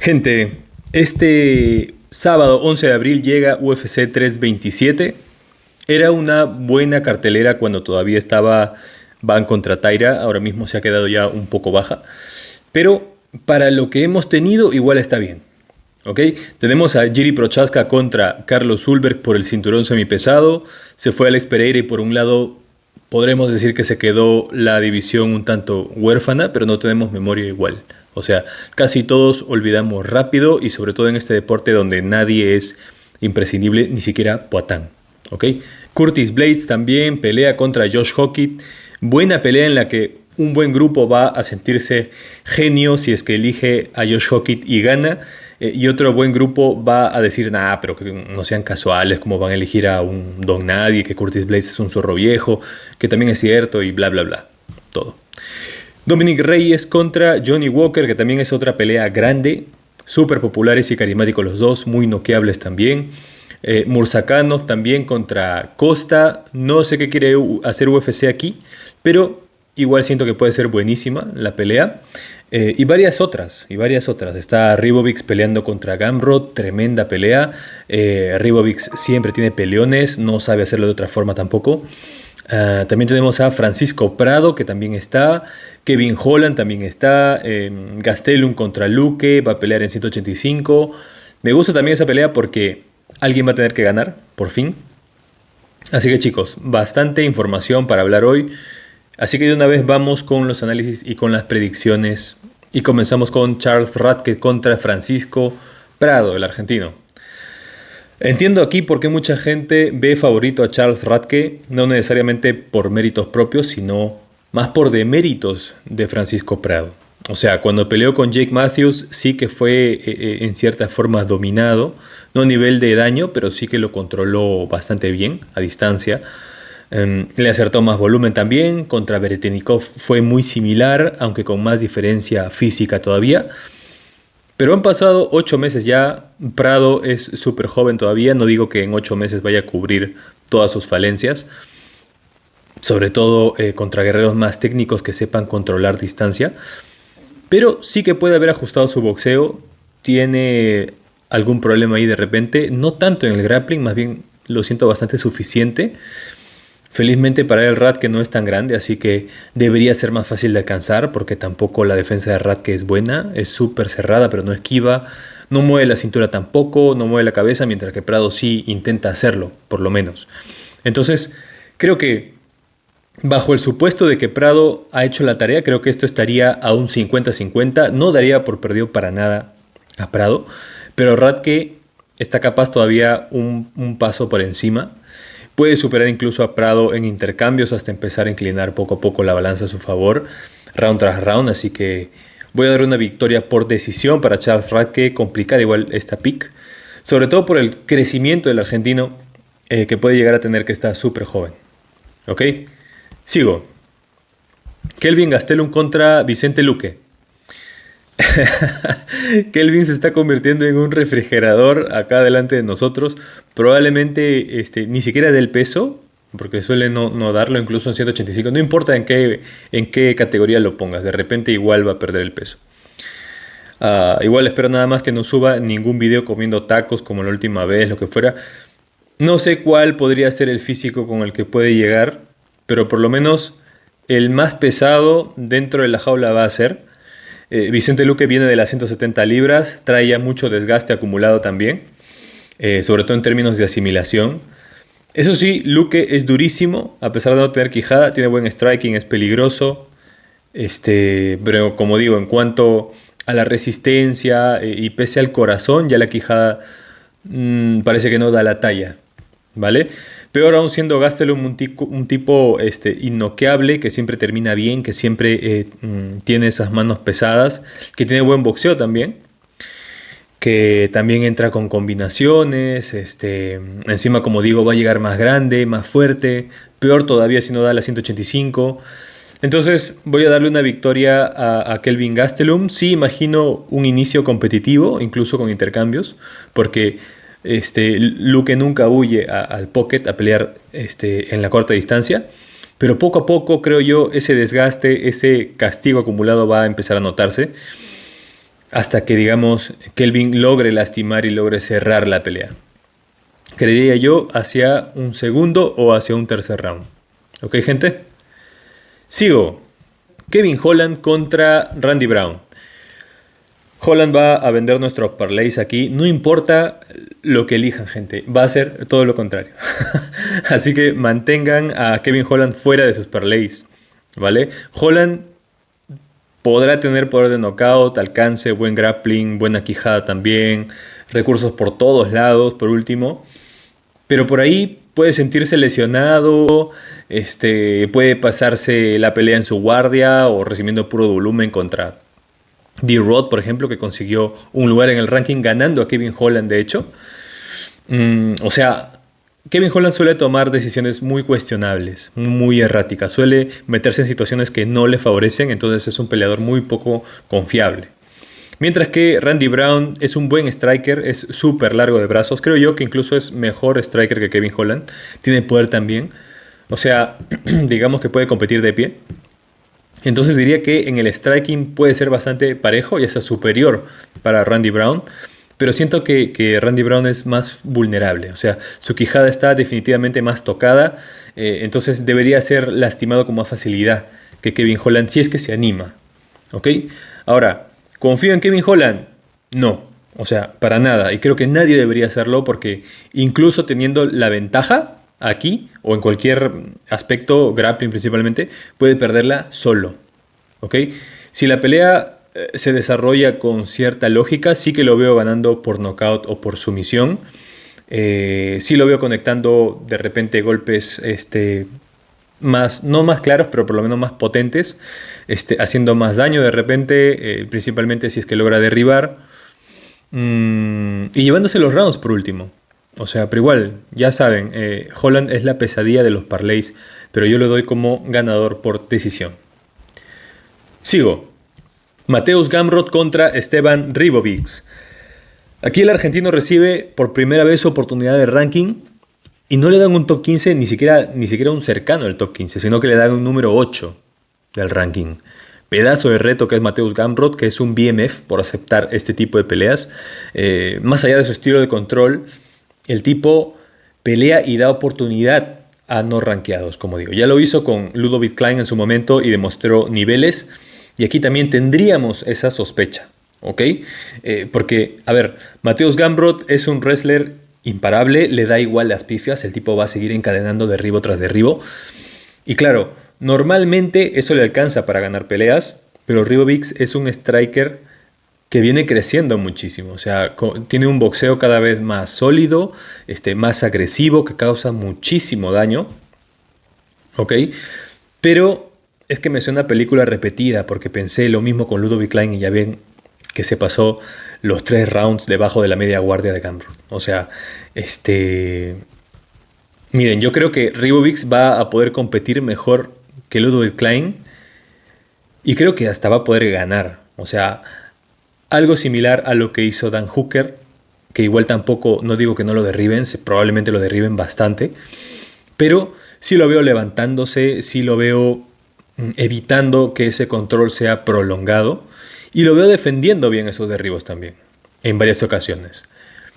Gente, este sábado 11 de abril llega UFC 327. Era una buena cartelera cuando todavía estaba Van contra Taira. Ahora mismo se ha quedado ya un poco baja. Pero para lo que hemos tenido, igual está bien. ¿Ok? Tenemos a Jiri Prochazka contra Carlos Ulberg por el cinturón semipesado. Se fue Alex Pereira y por un lado podremos decir que se quedó la división un tanto huérfana, pero no tenemos memoria igual. O sea, casi todos olvidamos rápido y sobre todo en este deporte donde nadie es imprescindible, ni siquiera Poatán. ¿Ok? Curtis Blades también pelea contra Josh Hockett. Buena pelea en la que un buen grupo va a sentirse genio si es que elige a Josh Hockett y gana. Y otro buen grupo va a decir, nah, pero que no sean casuales, como van a elegir a un don nadie, que Curtis Blades es un zorro viejo, que también es cierto y bla, bla, bla. Todo. Dominic Reyes contra Johnny Walker, que también es otra pelea grande, súper populares y carismáticos los dos, muy noqueables también. Murzakanov también contra Costa. No sé qué quiere hacer UFC aquí, pero igual siento que puede ser buenísima la pelea. Y varias otras. Está Ribovics peleando contra Gamrot, tremenda pelea. Ribovics siempre tiene peleones, no sabe hacerlo de otra forma tampoco. También tenemos a Francisco Prado, que también está. Kevin Holland también está. Gastelum contra Luque, va a pelear en 185. Me gusta también esa pelea porque alguien va a tener que ganar, por fin. Así que chicos, bastante información para hablar hoy. Así que de una vez vamos con los análisis y con las predicciones. Y comenzamos con Charles Radke contra Francisco Prado, el argentino. Entiendo aquí por qué mucha gente ve favorito a Charles Radke, no necesariamente por méritos propios, sino más por deméritos de Francisco Prado. O sea, cuando peleó con Jake Matthews sí que fue en cierta forma dominado, no a nivel de daño, pero sí que lo controló bastante bien a distancia. Le acertó más volumen también. Contra Beretenikov fue muy similar, aunque con más diferencia física todavía. Pero han pasado 8 meses ya. Prado es súper joven todavía. No digo que en 8 meses vaya a cubrir todas sus falencias. Sobre todo contra guerreros más técnicos que sepan controlar distancia. Pero sí que puede haber ajustado su boxeo. Tiene algún problema ahí de repente. No tanto en el grappling, más bien lo siento bastante suficiente. Felizmente para el Radke no es tan grande, así que debería ser más fácil de alcanzar, porque tampoco la defensa de Radke es buena, es súper cerrada pero no esquiva, no mueve la cintura tampoco, no mueve la cabeza, mientras que Prado sí intenta hacerlo, por lo menos. Entonces, creo que bajo el supuesto de que Prado ha hecho la tarea, creo que esto estaría a un 50-50, no daría por perdido para nada a Prado, pero Radke está capaz todavía un paso por encima. Puede superar incluso a Prado en intercambios hasta empezar a inclinar poco a poco la balanza a su favor, round tras round. Así que voy a dar una victoria por decisión para Charles Radke, complicada igual esta pick. Sobre todo por el crecimiento del argentino que puede llegar a tener, que está súper joven. ¿Ok? Sigo. Kelvin Gastelum contra Vicente Luque. Kelvin se está convirtiendo en un refrigerador acá delante de nosotros. Probablemente ni siquiera del peso, porque suele no darlo, incluso en 185. No importa en qué categoría lo pongas, de repente igual va a perder el peso. Igual espero nada más que no suba ningún video comiendo tacos como la última vez, lo que fuera. No sé cuál podría ser el físico con el que puede llegar, pero por lo menos el más pesado dentro de la jaula va a ser. Vicente Luque viene de las 170 libras, trae ya mucho desgaste acumulado también, sobre todo en términos de asimilación. Eso sí, Luque es durísimo, a pesar de no tener quijada, tiene buen striking, es peligroso. Pero como digo, en cuanto a la resistencia y pese al corazón, ya la quijada parece que no da la talla, ¿vale? Peor aún siendo Gastelum un tipo innoqueable, que siempre termina bien, que siempre tiene esas manos pesadas, que tiene buen boxeo también, que también entra con combinaciones, encima como digo va a llegar más grande, más fuerte, peor todavía si no da la 185. Entonces voy a darle una victoria a Kelvin Gastelum. Sí imagino un inicio competitivo, incluso con intercambios, porque Luque nunca huye al pocket a pelear en la corta distancia, pero poco a poco creo yo ese desgaste, ese castigo acumulado va a empezar a notarse. hasta que, digamos, Kelvin logre lastimar y logre cerrar la pelea. Creería yo hacia un segundo o hacia un tercer round. ¿Ok, gente? Sigo. Kevin Holland contra Randy Brown. Holland va a vender nuestros parlays aquí. No importa lo que elijan, gente. Va a ser todo lo contrario. Así que mantengan a Kevin Holland fuera de sus parlays, ¿vale? Holland podrá tener poder de knockout, alcance, buen grappling, buena quijada también, recursos por todos lados, por último. Pero por ahí puede sentirse lesionado, puede pasarse la pelea en su guardia o recibiendo puro volumen contra D-Rod, por ejemplo, que consiguió un lugar en el ranking ganando a Kevin Holland, de hecho. O sea, Kevin Holland suele tomar decisiones muy cuestionables, muy erráticas. Suele meterse en situaciones que no le favorecen, entonces es un peleador muy poco confiable. Mientras que Randy Brown es un buen striker, es súper largo de brazos. Creo yo que incluso es mejor striker que Kevin Holland. Tiene poder también. O sea, digamos que puede competir de pie. Entonces diría que en el striking puede ser bastante parejo y hasta superior para Randy Brown. Pero siento que Randy Brown es más vulnerable. O sea, su quijada está definitivamente más tocada. Entonces debería ser lastimado con más facilidad que Kevin Holland si es que se anima. ¿Ok? Ahora, ¿confío en Kevin Holland? No. O sea, para nada. Y creo que nadie debería hacerlo porque incluso teniendo la ventaja aquí o en cualquier aspecto, grappling principalmente, puede perderla solo. ¿Ok? Si la pelea se desarrolla con cierta lógica, sí que lo veo ganando por knockout o por sumisión. Sí lo veo conectando de repente golpes no más claros, pero por lo menos más potentes, haciendo más daño de repente, principalmente si es que logra derribar, y llevándose los rounds por último. O sea, pero igual, ya saben, Holland es la pesadilla de los parlays, pero yo lo doy como ganador por decisión. Sigo. Mateusz Gamrot contra Esteban Ribovics. Aquí el argentino recibe por primera vez su oportunidad de ranking y no le dan un top 15, ni siquiera un cercano al top 15, sino que le dan un número 8 del ranking. Pedazo de reto que es Mateusz Gamrot, que es un BMF por aceptar este tipo de peleas. Más allá de su estilo de control, el tipo pelea y da oportunidad a no rankeados, como digo. Ya lo hizo con Ludovic Klein en su momento y demostró niveles. Y aquí también tendríamos esa sospecha, ¿ok? Porque, a ver, Mateusz Gamrot es un wrestler imparable, le da igual las pifias, el tipo va a seguir encadenando derribo tras derribo. Y claro, normalmente eso le alcanza para ganar peleas, pero Ribovics es un striker que viene creciendo muchísimo. O sea, tiene un boxeo cada vez más sólido, más agresivo, que causa muchísimo daño, ¿ok? Pero es que me suena película repetida porque pensé lo mismo con Ludovic Klein y ya ven que se pasó los 3 rounds debajo de la media guardia de Gamrot. O sea, miren, yo creo que Ribovics va a poder competir mejor que Ludovic Klein y creo que hasta va a poder ganar. O sea, algo similar a lo que hizo Dan Hooker, que igual tampoco, no digo que no lo derriben, probablemente lo derriben bastante, pero sí lo veo levantándose, sí lo veo evitando que ese control sea prolongado y lo veo defendiendo bien esos derribos también en varias ocasiones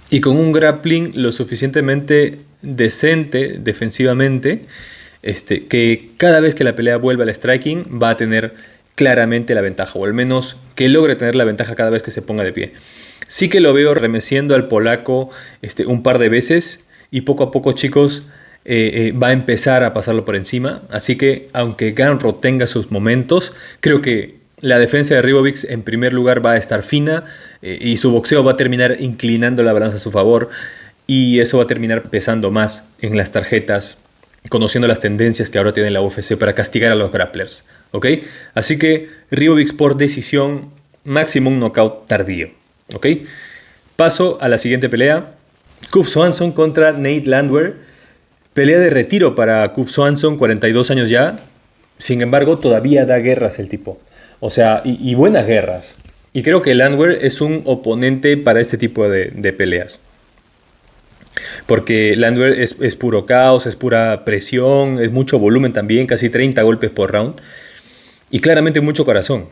y con un grappling lo suficientemente decente defensivamente que cada vez que la pelea vuelva al striking va a tener claramente la ventaja, o al menos que logre tener la ventaja cada vez que se ponga de pie. Sí que lo veo remeciendo al polaco un par de veces y poco a poco, chicos, va a empezar a pasarlo por encima. Así que, aunque Gamrot tenga sus momentos, creo que la defensa de Ribovics en primer lugar va a estar fina y su boxeo va a terminar inclinando la balanza a su favor y eso va a terminar pesando más en las tarjetas, conociendo las tendencias que ahora tiene la UFC para castigar a los grapplers, ¿ok? Así que Ribovics por decisión, máximo un knockout tardío, ¿ok? Paso a la siguiente pelea. Cub Swanson contra Nate Landwehr. Pelea de retiro para Cub Swanson, 42 años ya. Sin embargo, todavía da guerras el tipo. O sea, y buenas guerras. Y creo que Landwehr es un oponente para este tipo de peleas. Porque Landwehr es puro caos, es pura presión, es mucho volumen también, casi 30 golpes por round. Y claramente mucho corazón.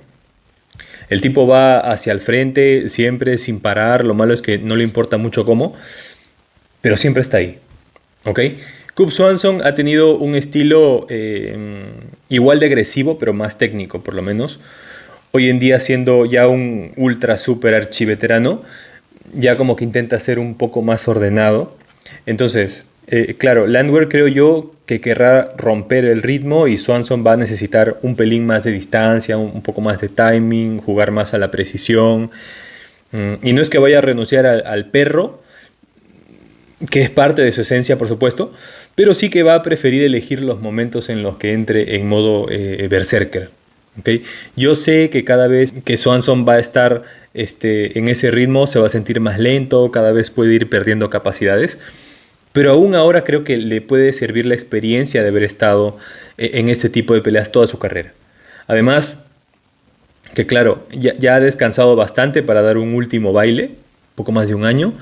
El tipo va hacia el frente siempre sin parar, lo malo es que no le importa mucho cómo, pero siempre está ahí, ¿ok? Cub Swanson ha tenido un estilo igual de agresivo, pero más técnico por lo menos. Hoy en día siendo ya un ultra super archiveterano, ya como que intenta ser un poco más ordenado. Entonces, claro, Landwehr creo yo que querrá romper el ritmo y Swanson va a necesitar un pelín más de distancia, un poco más de timing, jugar más a la precisión. Y no es que vaya a renunciar al perro, que es parte de su esencia, por supuesto, pero sí que va a preferir elegir los momentos en los que entre en modo berserker. ¿Okay? Yo sé que cada vez que Swanson va a estar en ese ritmo se va a sentir más lento, cada vez puede ir perdiendo capacidades, pero aún ahora creo que le puede servir la experiencia de haber estado en este tipo de peleas toda su carrera. Además, que claro, ya ha descansado bastante para dar un último baile, poco más de un año.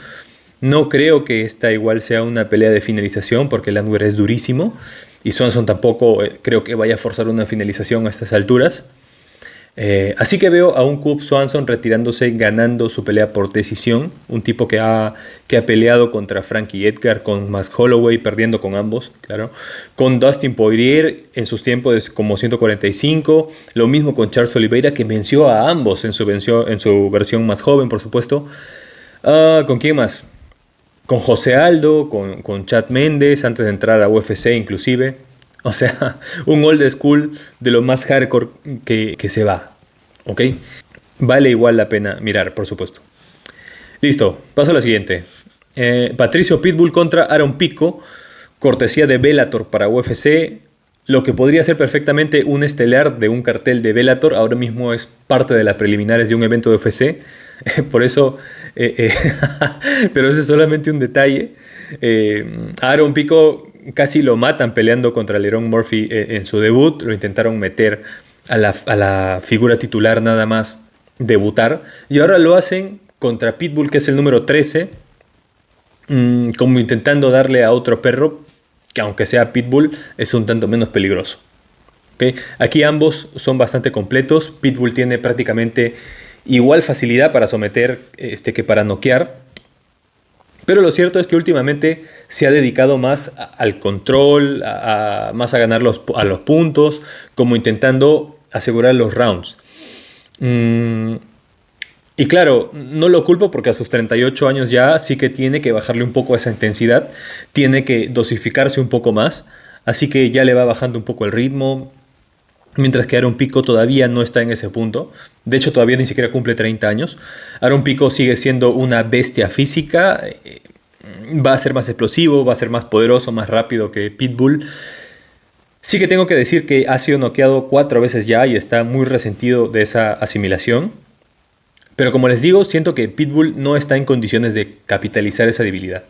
No creo que esta igual sea una pelea de finalización porque Landwehr es durísimo y Swanson tampoco creo que vaya a forzar una finalización a estas alturas. Así que veo a un Cub Swanson retirándose ganando su pelea por decisión. Un tipo que ha peleado contra Frankie Edgar, con Max Holloway, perdiendo con ambos, claro. Con Dustin Poirier en sus tiempos como 145. Lo mismo con Charles Oliveira, que venció a ambos en su versión más joven, por supuesto. ¿Con quién más? Con José Aldo, con Chad Méndez, antes de entrar a UFC inclusive. O sea, un old school de lo más hardcore que se va. ¿Ok? Vale igual la pena mirar, por supuesto. Listo, paso a la siguiente. Patricio Pitbull contra Aaron Pico. Cortesía de Bellator para UFC. Lo que podría ser perfectamente un estelar de un cartel de Bellator. Ahora mismo es parte de las preliminares de un evento de UFC. Por eso... pero ese es solamente un detalle. Aaron Pico casi lo matan peleando contra Lerone Murphy en su debut. Lo intentaron meter a la figura titular nada más debutar. Y ahora lo hacen contra Pitbull, que es el número 13. Como intentando darle a otro perro, que aunque sea Pitbull, es un tanto menos peligroso. ¿Okay? Aquí ambos son bastante completos. Pitbull tiene prácticamente igual facilidad para someter que para noquear. Pero lo cierto es que últimamente se ha dedicado más al control, más a ganar a los puntos, como intentando asegurar los rounds. Y claro, no lo culpo porque a sus 38 años ya sí que tiene que bajarle un poco esa intensidad, tiene que dosificarse un poco más, así que ya le va bajando un poco el ritmo, mientras que Aaron Pico todavía no está en ese punto. De hecho, todavía ni siquiera cumple 30 años. Aaron Pico sigue siendo una bestia física. Va a ser más explosivo, va a ser más poderoso, más rápido que Pitbull. Sí que tengo que decir que ha sido noqueado 4 veces ya y está muy resentido de esa asimilación. Pero como les digo, siento que Pitbull no está en condiciones de capitalizar esa debilidad.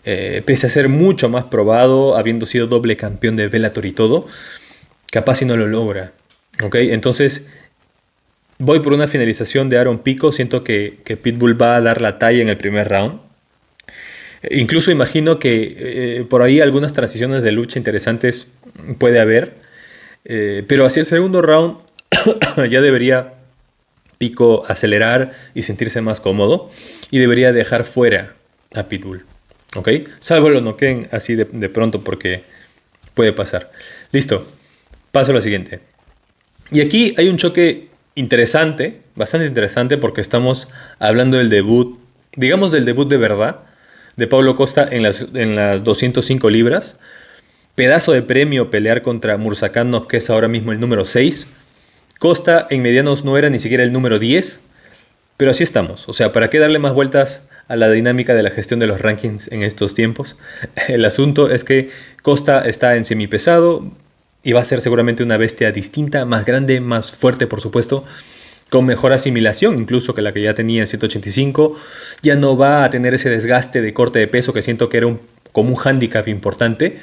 Pese a ser mucho más probado, habiendo sido doble campeón de Bellator y todo, capaz si no lo logra. ¿Okay? Entonces, voy por una finalización de Aaron Pico. Siento que Pitbull va a dar la talla en el primer round. Incluso imagino que por ahí algunas transiciones de lucha interesantes puede haber. Pero hacia el segundo round ya debería Pico acelerar y sentirse más cómodo. Y debería dejar fuera a Pitbull. ¿Okay? Salvo lo noqueen así de pronto porque puede pasar. Listo. Paso a lo siguiente. Y aquí hay un choque interesante, bastante interesante, porque estamos hablando del debut, digamos del debut de verdad, de Paulo Costa en las 205 libras. Pedazo de premio pelear contra Murzakanov, que es ahora mismo el número 6. Costa en medianos no era ni siquiera el número 10, pero así estamos. O sea, ¿para qué darle más vueltas a la dinámica de la gestión de los rankings en estos tiempos? El asunto es que Costa está en semipesado, y va a ser seguramente una bestia distinta, más grande, más fuerte, por supuesto, con mejor asimilación incluso que la que ya tenía en 185. Ya no va a tener ese desgaste de corte de peso que siento que era como un hándicap importante.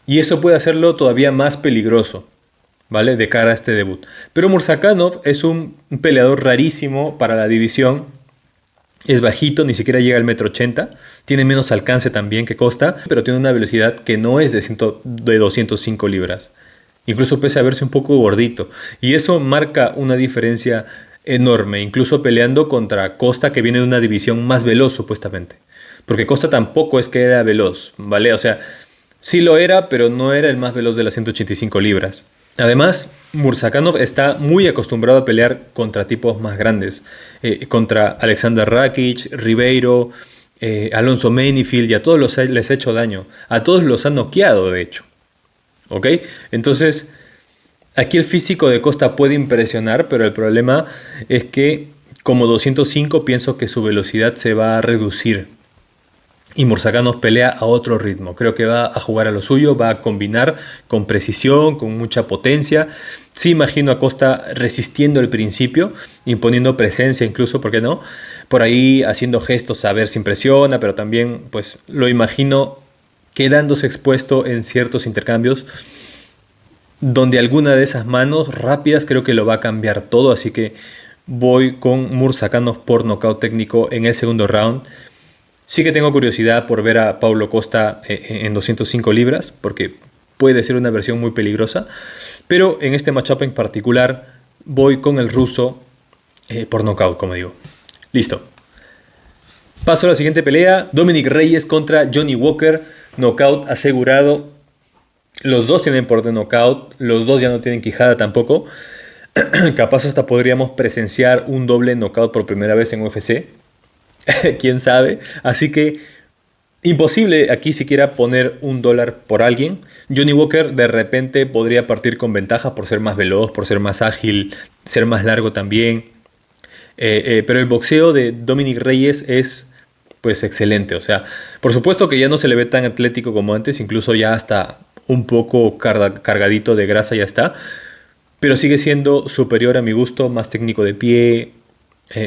Y eso puede hacerlo todavía más peligroso, ¿vale? De cara a este debut. Pero Murzakanov es un peleador rarísimo para la división. Es bajito, ni siquiera llega al 1,80 m. Tiene menos alcance también que Costa, pero tiene una velocidad que no es de 205 libras. Incluso pese a verse un poco gordito. Y eso marca una diferencia enorme, incluso peleando contra Costa, que viene de una división más veloz supuestamente. Porque Costa tampoco es que era veloz, ¿vale? O sea, sí lo era, pero no era el más veloz de las 185 libras. Además, Murzakanov está muy acostumbrado a pelear contra tipos más grandes, contra Alexander Rakic, Ribeiro, Alonso Manifield, y a todos les ha hecho daño. A todos los ha noqueado, de hecho. ¿Ok? Entonces, aquí el físico de Costa puede impresionar, pero el problema es que como 205 pienso que su velocidad se va a reducir. Y Murzakanov pelea a otro ritmo. Creo que va a jugar a lo suyo, va a combinar con precisión, con mucha potencia. Sí imagino a Costa resistiendo al principio, imponiendo presencia incluso, ¿por qué no? Por ahí haciendo gestos a ver si impresiona, pero también pues lo imagino quedándose expuesto en ciertos intercambios donde alguna de esas manos rápidas creo que lo va a cambiar todo. Así que voy con Murzakanov por nocaut técnico en el segundo round. Sí que tengo curiosidad por ver a Paulo Costa en 205 libras, porque puede ser una versión muy peligrosa. Pero en este matchup en particular voy con el ruso por nocaut, como digo. Listo. Paso a la siguiente pelea. Dominic Reyes contra Johnny Walker. Nocaut asegurado. Los dos tienen por de nocaut. Los dos ya no tienen quijada tampoco. Capaz hasta podríamos presenciar un doble nocaut por primera vez en UFC. Quién sabe. Así que imposible aquí siquiera poner $1 por alguien. Johnny Walker de repente podría partir con ventaja por ser más veloz, por ser más ágil, ser más largo también. Pero el boxeo de Dominic Reyes es pues excelente. O sea, por supuesto que ya no se le ve tan atlético como antes. Incluso ya hasta un poco cargadito de grasa ya está. Pero sigue siendo superior a mi gusto, más técnico de pie,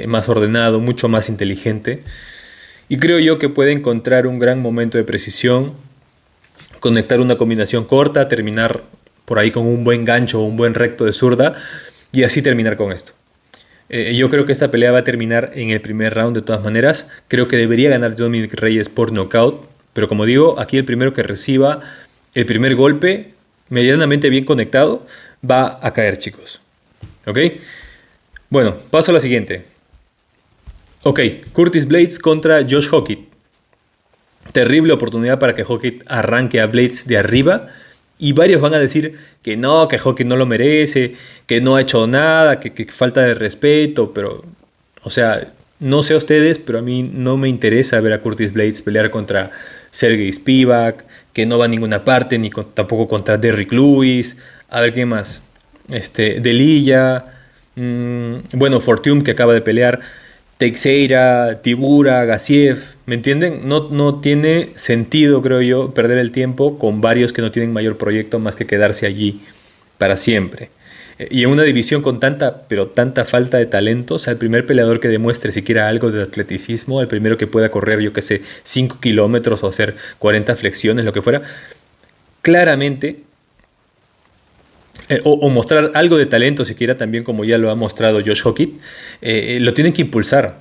más ordenado, mucho más inteligente. Y creo yo que puede encontrar un gran momento de precisión, conectar una combinación corta, terminar por ahí con un buen gancho o un buen recto de zurda y así terminar con esto. Yo creo que esta pelea va a terminar en el primer round de todas maneras. Creo que debería ganar Dominic Reyes por nocaut, pero como digo, aquí el primero que reciba el primer golpe medianamente bien conectado va a caer, chicos. ¿Ok? Bueno, paso a la siguiente. Ok, Curtis Blades contra Josh Hockett. Terrible oportunidad para que Hockett arranque a Blades de arriba. Y varios van a decir que no, que Hockett no lo merece, que no ha hecho nada, que falta de respeto. Pero, o sea, no sé a ustedes, pero a mí no me interesa ver a Curtis Blades pelear contra Sergey Spivak, que no va a ninguna parte, ni tampoco contra Derrick Lewis. A ver, ¿qué más? Delilla, bueno, Fortune, que acaba de pelear, Teixeira, Tibura, Gassiev, ¿me entienden? No tiene sentido, creo yo, perder el tiempo con varios que no tienen mayor proyecto más que quedarse allí para siempre. Y en una división con tanta, pero tanta falta de talento, o sea, el primer peleador que demuestre siquiera algo de atleticismo, el primero que pueda correr, yo qué sé, 5 kilómetros o hacer 40 flexiones, lo que fuera, claramente, o mostrar algo de talento siquiera también, como ya lo ha mostrado Josh Hockett, lo tienen que impulsar,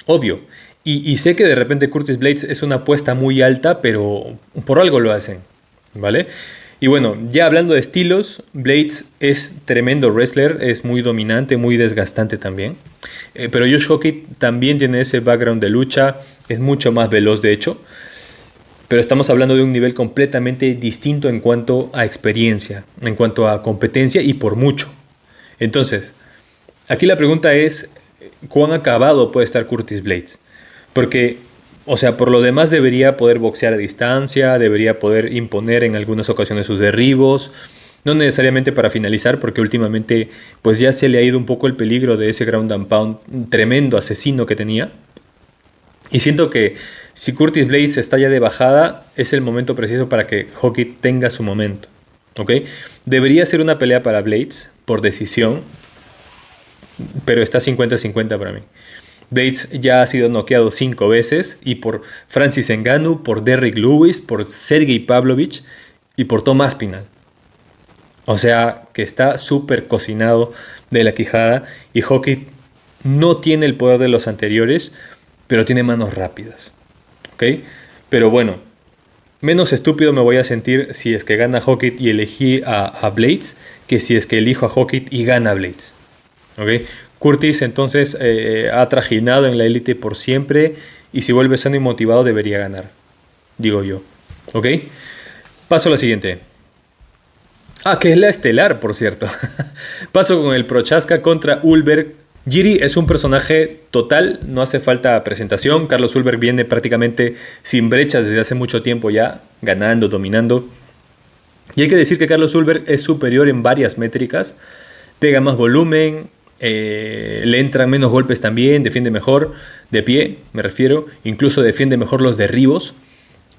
obvio. Y sé que de repente Curtis Blades es una apuesta muy alta, pero por algo lo hacen, ¿vale? Y bueno, ya hablando de estilos, Blades es tremendo wrestler, es muy dominante, muy desgastante también. Pero Josh Hockett también tiene ese background de lucha, es mucho más veloz de hecho. Pero estamos hablando de un nivel completamente distinto en cuanto a experiencia, en cuanto a competencia y por mucho. Entonces, aquí la pregunta es, ¿cuán acabado puede estar Curtis Blades? Porque, o sea, por lo demás debería poder boxear a distancia, debería poder imponer en algunas ocasiones sus derribos, no necesariamente para finalizar, porque últimamente pues ya se le ha ido un poco el peligro de ese ground and pound tremendo asesino que tenía. Y siento que si Curtis Blades está ya de bajada, es el momento preciso para que Hockett tenga su momento. ¿Ok? Debería ser una pelea para Blades por decisión, pero está 50-50 para mí. Blades ya ha sido noqueado 5 veces, y por Francis Ngannou, por Derrick Lewis, por Sergey Pavlovich y por Tom Aspinall. O sea que está súper cocinado de la quijada, y Hockett no tiene el poder de los anteriores, pero tiene manos rápidas. ¿Ok? Pero bueno, menos estúpido me voy a sentir si es que gana Hockett y elegí a Blades, que si es que elijo a Hockett y gana Blades. ¿Ok? Curtis entonces ha trajinado en la élite por siempre y si vuelve sano y motivado debería ganar, digo yo. ¿Ok? Paso a la siguiente. Que es la estelar, por cierto. Paso con el Prochaska contra Ulberg. Jiri es un personaje total, no hace falta presentación. Carlos Ulberg viene prácticamente sin brechas desde hace mucho tiempo ya, ganando, dominando. Y hay que decir que Carlos Ulberg es superior en varias métricas. Pega más volumen, le entran menos golpes también, defiende mejor, de pie me refiero, incluso defiende mejor los derribos.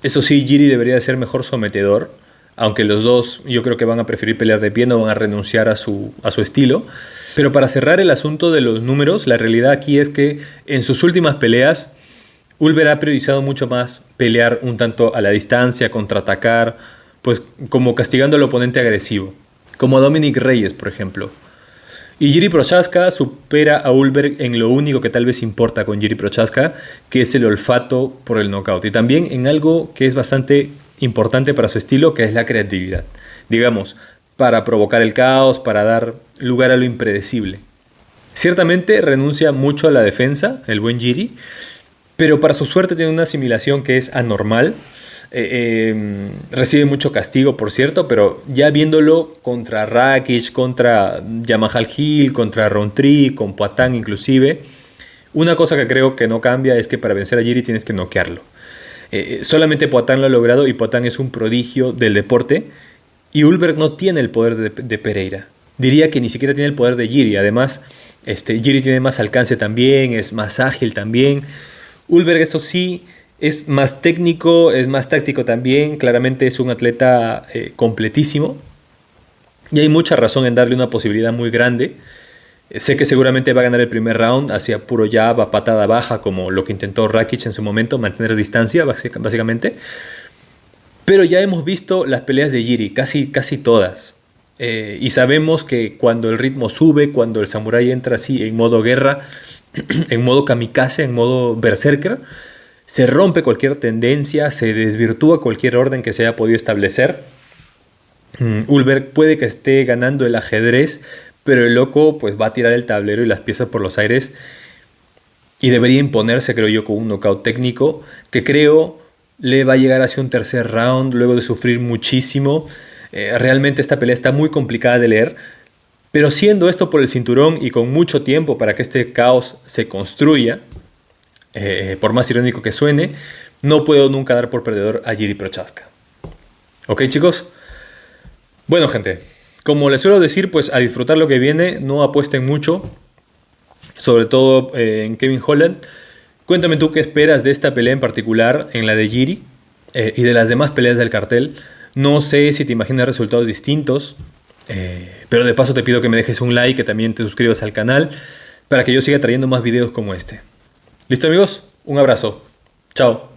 Eso sí, Jiri debería ser mejor sometedor, aunque los dos yo creo que van a preferir pelear de pie, no van a renunciar a su estilo. Pero para cerrar el asunto de los números, la realidad aquí es que en sus últimas peleas, Ulberg ha priorizado mucho más pelear un tanto a la distancia, contraatacar, pues como castigando al oponente agresivo, como Dominic Reyes, por ejemplo. Y Jiri Prochaska supera a Ulberg en lo único que tal vez importa con Jiri Prochaska, que es el olfato por el knockout. Y también en algo que es bastante importante para su estilo, que es la creatividad. Digamos, para provocar el caos, para dar lugar a lo impredecible. Ciertamente renuncia mucho a la defensa, el buen Jiri, pero para su suerte tiene una asimilación que es anormal. Recibe mucho castigo, por cierto, pero ya viéndolo contra Rakic, contra Jamahal Hill, contra Rountree, con Poatan inclusive, una cosa que creo que no cambia es que para vencer a Jiri tienes que noquearlo. Solamente Poatan lo ha logrado y Poatan es un prodigio del deporte y Ulberg no tiene el poder de Pereira. Diría que ni siquiera tiene el poder de Jiri. Además, Jiri tiene más alcance también, es más ágil también. Ulberg, eso sí, es más técnico, es más táctico también. Claramente es un atleta completísimo. Y hay mucha razón en darle una posibilidad muy grande. Sé que seguramente va a ganar el primer round hacia puro jab, a patada baja, como lo que intentó Rakic en su momento, mantener distancia, básicamente. Pero ya hemos visto las peleas de Jiri, casi todas. Y sabemos que cuando el ritmo sube, cuando el samurái entra así en modo guerra, en modo kamikaze, en modo berserker, se rompe cualquier tendencia, se desvirtúa cualquier orden que se haya podido establecer. Ulberg puede que esté ganando el ajedrez, pero el loco pues va a tirar el tablero y las piezas por los aires y debería imponerse, creo yo, con un knockout técnico que creo le va a llegar hacia un tercer round luego de sufrir muchísimo. Realmente esta pelea está muy complicada de leer, pero siendo esto por el cinturón y con mucho tiempo para que este caos se construya, por más irónico que suene, no puedo nunca dar por perdedor a Jiri Prochaska. ¿Ok, chicos? Bueno, gente, como les suelo decir, pues a disfrutar lo que viene, no apuesten mucho, sobre todo en Kevin Holland. Cuéntame tú qué esperas de esta pelea en particular, en la de Jiri, y de las demás peleas del cartel. No sé si te imaginas resultados distintos, pero de paso te pido que me dejes un like, que también te suscribas al canal, para que yo siga trayendo más videos como este. ¿Listo, amigos? Un abrazo. Chao.